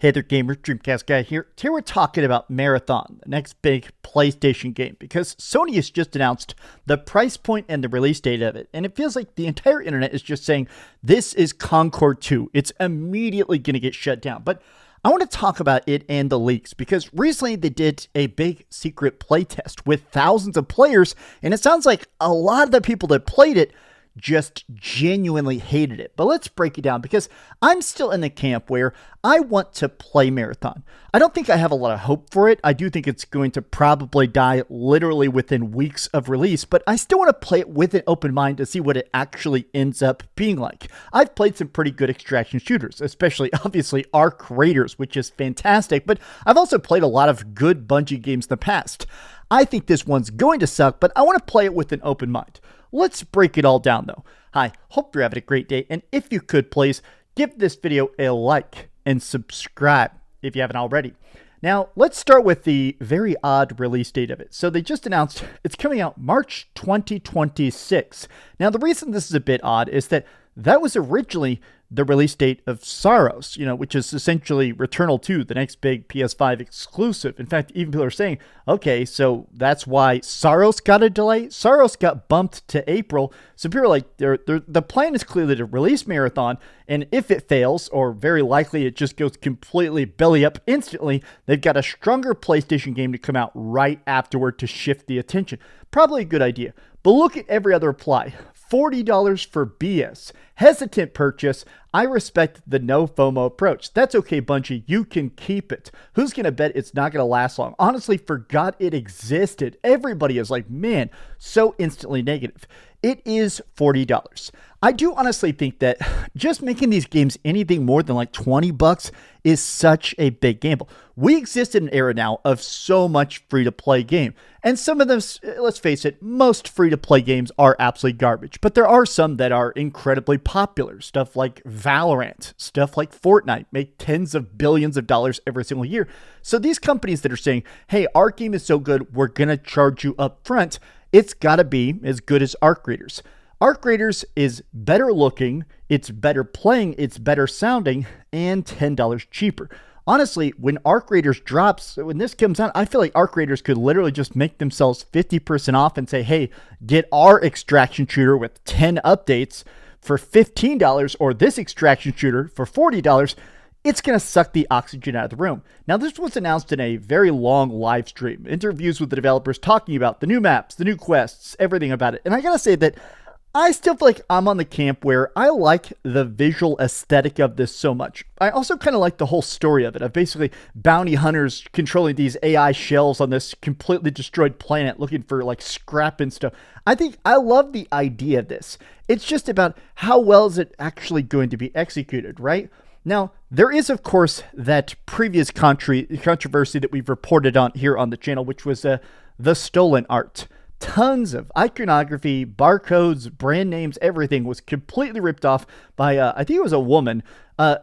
Hey there gamers, DreamcastGuy here. Today we're talking about Marathon, the next big PlayStation game, because Sony has just announced the price point and the release date of it, and it feels like the entire internet is just saying, this is Concord 2. It's immediately going to get shut down. But I want to talk about it and the leaks, because recently they did a big secret playtest with thousands of players, and it sounds like a lot of the people that played it just genuinely hated it. But let's break it down, because I'm still in the camp where I want to play Marathon. I don't think I have a lot of hope for it. I do think it's going to probably die literally within weeks of release, but I still want to play it with an open mind to see what it actually ends up being like. I've played some pretty good extraction shooters, especially obviously Arc Raiders, which is fantastic, but I've also played a lot of good Bungie games in the past. I think this one's going to suck, but I want to play it with an open mind. Let's break it all down though. Hi, hope you're having a great day, and if you could please give this video a like and subscribe if you haven't already. Now, let's start with the very odd release date of it. So they just announced it's coming out March 2026. Now, the reason this is a bit odd is that was originally the release date of Saros, which is essentially Returnal 2, the next big PS5 exclusive. In fact, even people are saying, okay, so that's why Saros got a delay. Saros got bumped to April. So people are like, the plan is clearly to release Marathon, and if it fails, or very likely it just goes completely belly up instantly, they've got a stronger PlayStation game to come out right afterward to shift the attention. Probably a good idea. But look at every other reply. $40 for BS. Hesitant purchase. I respect the no FOMO approach. That's okay, Bungie. You can keep it. Who's going to bet it's not going to last long? Honestly, forgot it existed. Everybody is like, man, so instantly negative. It is $40. I do honestly think that just making these games anything more than like $20 is such a big gamble. We exist in an era now of so much free-to-play game. And some of them, let's face it, most free-to-play games are absolutely garbage. But there are some that are incredibly popular. Stuff like Valorant, stuff like Fortnite make tens of billions of dollars every single year. So these companies that are saying, hey, our game is so good, we're going to charge you up front, it's got to be as good as Arc Raiders. Arc Raiders is better looking, it's better playing, it's better sounding, and $10 cheaper. Honestly, when Arc Raiders drops, when this comes out, I feel like Arc Raiders could literally just make themselves 50% off and say, hey, get our extraction shooter with 10 updates for $15, or this extraction shooter for $40. It's going to suck the oxygen out of the room. Now, this was announced in a very long live stream. Interviews with the developers talking about the new maps, the new quests, everything about it. And I got to say that I still feel like I'm on the camp where I like the visual aesthetic of this so much. I also kind of like the whole story of it, of basically bounty hunters controlling these AI shells on this completely destroyed planet looking for like scrap and stuff. I love the idea of this. It's just about how well is it actually going to be executed, right? Now, there is, of course, that previous controversy that we've reported on here on the channel, which was the stolen art. Tons of iconography, barcodes, brand names, everything was completely ripped off by, I think it was a woman,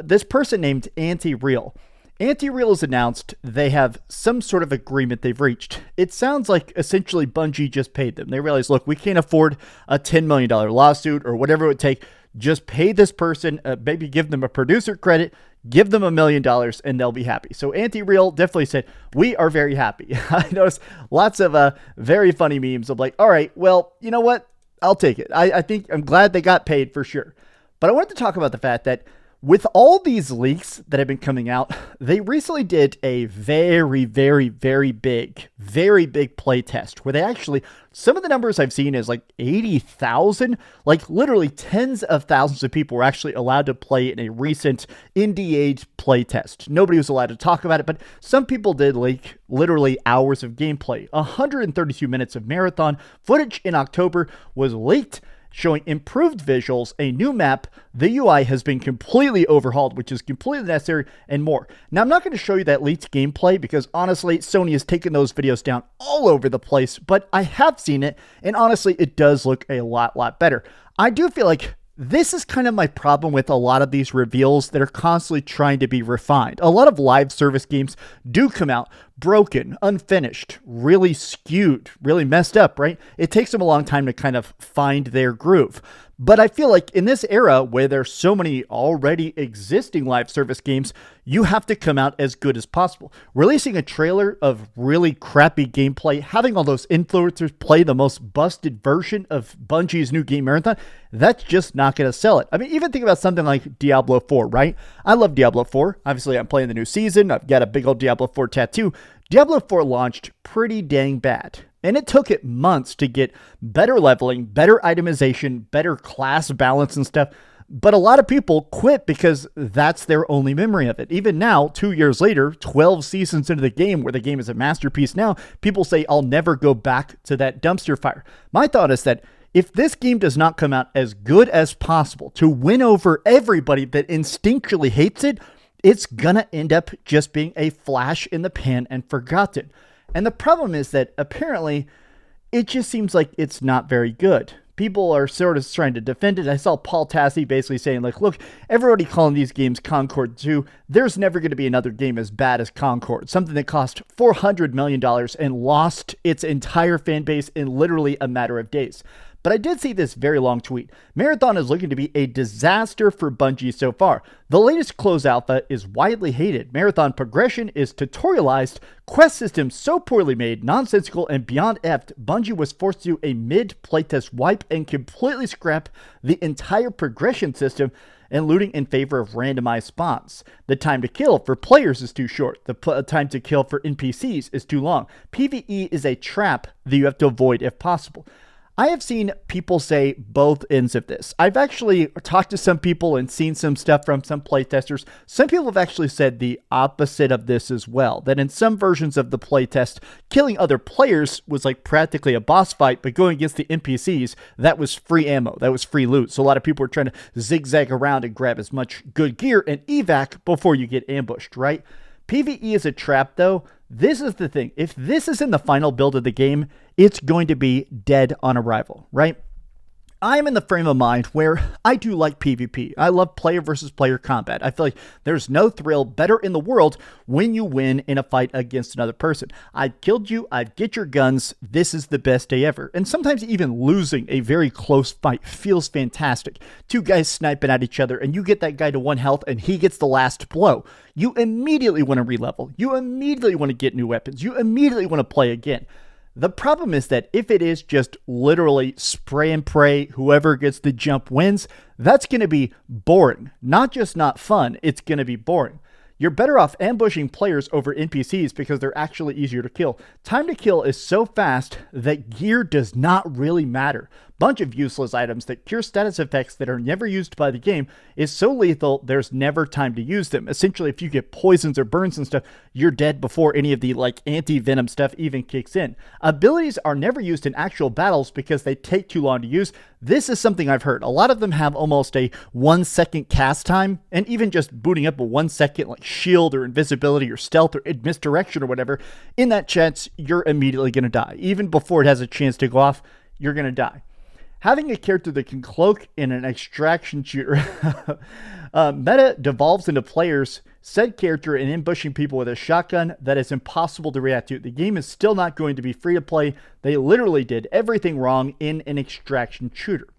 this person named Anti-Real. Anti-Real has announced they have some sort of agreement they've reached. It sounds like essentially Bungie just paid them. They realized, look, we can't afford a $10 million lawsuit or whatever it would take. Just pay this person, maybe give them a producer credit, give them $1 million, and they'll be happy. So Anti-Real definitely said, we are very happy. I noticed lots of very funny memes of like, all right, well, you know what? I'll take it. I think I'm glad they got paid for sure. But I wanted to talk about the fact that with all these leaks that have been coming out, they recently did a very, very, very big play test where they actually, some of the numbers I've seen is like 80,000, like literally tens of thousands of people were actually allowed to play in a recent NDA'd play test. Nobody was allowed to talk about it, but some people did leak literally hours of gameplay. 132 minutes of Marathon footage in October was leaked, showing improved visuals, a new map, the UI has been completely overhauled, which is completely necessary, and more. Now, I'm not going to show you that leaked gameplay because, honestly, Sony has taken those videos down all over the place, but I have seen it, and honestly, it does look a lot better. I do feel like this is kind of my problem with a lot of these reveals that are constantly trying to be refined. A lot of live service games do come out broken, unfinished, really skewed, really messed up, right? It takes them a long time to kind of find their groove. But I feel like in this era where there's so many already existing live service games, you have to come out as good as possible. Releasing a trailer of really crappy gameplay, having all those influencers play the most busted version of Bungie's new game Marathon, that's just not going to sell it. I mean, even think about something like Diablo 4, right? I love Diablo 4. Obviously, I'm playing the new season. I've got a big old Diablo 4 tattoo. Diablo 4 launched pretty dang bad. And it took it months to get better leveling, better itemization, better class balance and stuff. But a lot of people quit because that's their only memory of it. Even now, 2 years later, 12 seasons into the game, where the game is a masterpiece now, people say, I'll never go back to that dumpster fire. My thought is that if this game does not come out as good as possible to win over everybody that instinctually hates it, it's gonna end up just being a flash in the pan and forgotten. And the problem is that apparently it just seems like it's not very good. People are sort of trying to defend it. I saw Paul Tassi basically saying, like, look, everybody calling these games Concord 2. There's never going to be another game as bad as Concord. Something that cost $400 million and lost its entire fan base in literally a matter of days. But I did see this very long tweet. Marathon is looking to be a disaster for Bungie so far. The latest closed alpha is widely hated. Marathon progression is tutorialized. Quest system so poorly made, nonsensical, and beyond effed, Bungie was forced to do a mid-playtest wipe and completely scrap the entire progression system and looting in favor of randomized spawns. The time to kill for players is too short. The time to kill for NPCs is too long. PvE is a trap that you have to avoid if possible. I have seen people say both ends of this. I've actually talked to some people and seen some stuff from some playtesters. Some people have actually said the opposite of this as well, that in some versions of the playtest, killing other players was like practically a boss fight, but going against the NPCs, that was free ammo, that was free loot. So a lot of people were trying to zigzag around and grab as much good gear and evac before you get ambushed, right? PvE is a trap though. This is the thing. If this is in the final build of the game, it's going to be dead on arrival, right? I'm in the frame of mind where I do like PvP. I love player versus player combat. I feel like there's no thrill better in the world when you win in a fight against another person. I killed you, I get your guns, this is the best day ever. And sometimes even losing a very close fight feels fantastic. Two guys sniping at each other and you get that guy to 1 health and he gets the last blow. You immediately want to relevel. You immediately want to get new weapons. You immediately want to play again. The problem is that if it is just literally spray and pray, whoever gets the jump wins, that's going to be boring. Not just not fun, it's going to be boring. You're better off ambushing players over NPCs because they're actually easier to kill. Time to kill is so fast that gear does not really matter. Bunch of useless items that cure status effects that are never used by the game is so lethal there's never time to use them. Essentially, if you get poisons or burns and stuff, you're dead before any of the like anti-venom stuff even kicks in. Abilities are never used in actual battles because they take too long to use. This is something I've heard. A lot of them have almost a 1 second cast time, and even just booting up a 1 second like shield or invisibility or stealth or misdirection or whatever, in that chance, you're immediately going to die. Even before it has a chance to go off, you're going to die. Having a character that can cloak in an extraction shooter, meta devolves into players, said character, and ambushing people with a shotgun that is impossible to react to. The game is still not going to be free to play. They literally did everything wrong in an extraction shooter.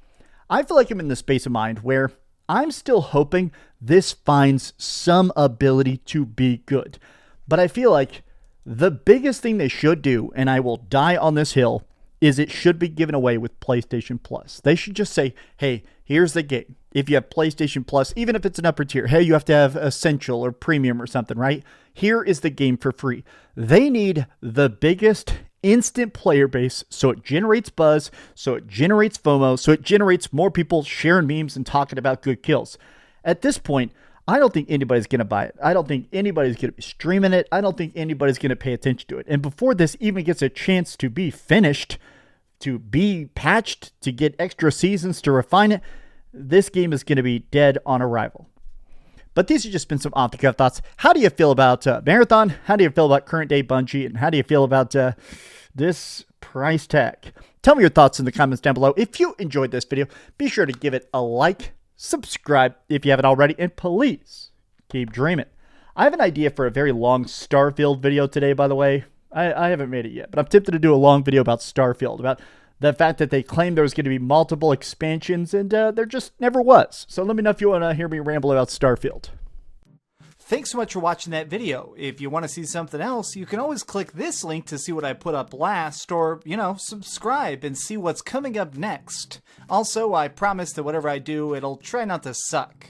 I feel like I'm in the space of mind where I'm still hoping this finds some ability to be good. But I feel like the biggest thing they should do, and I will die on this hill, is it should be given away with PlayStation Plus. They should just say, hey, here's the game. If you have PlayStation Plus, even if it's an upper tier, hey, you have to have Essential or Premium or something, right? Here is the game for free. They need the biggest instant player base so it generates buzz, so it generates FOMO, so it generates more people sharing memes and talking about good kills. At this point, I don't think anybody's going to buy it. I don't think anybody's going to be streaming it. I don't think anybody's going to pay attention to it. And before this even gets a chance to be finished, to be patched, to get extra seasons to refine it, this game is going to be dead on arrival. But these have just been some off-the-cuff thoughts. How do you feel about Marathon? How do you feel about current-day Bungie? And how do you feel about this price tag? Tell me your thoughts in the comments down below. If you enjoyed this video, be sure to give it a like, subscribe if you haven't already, and please keep dreaming. I have an idea for a very long Starfield video today, by the way. I haven't made it yet, but I'm tempted to do a long video about Starfield, about the fact that they claimed there was going to be multiple expansions, and there just never was. So let me know if you want to hear me ramble about Starfield. Thanks so much for watching that video. If you want to see something else, you can always click this link to see what I put up last, or, subscribe and see what's coming up next. Also, I promise that whatever I do, it'll try not to suck.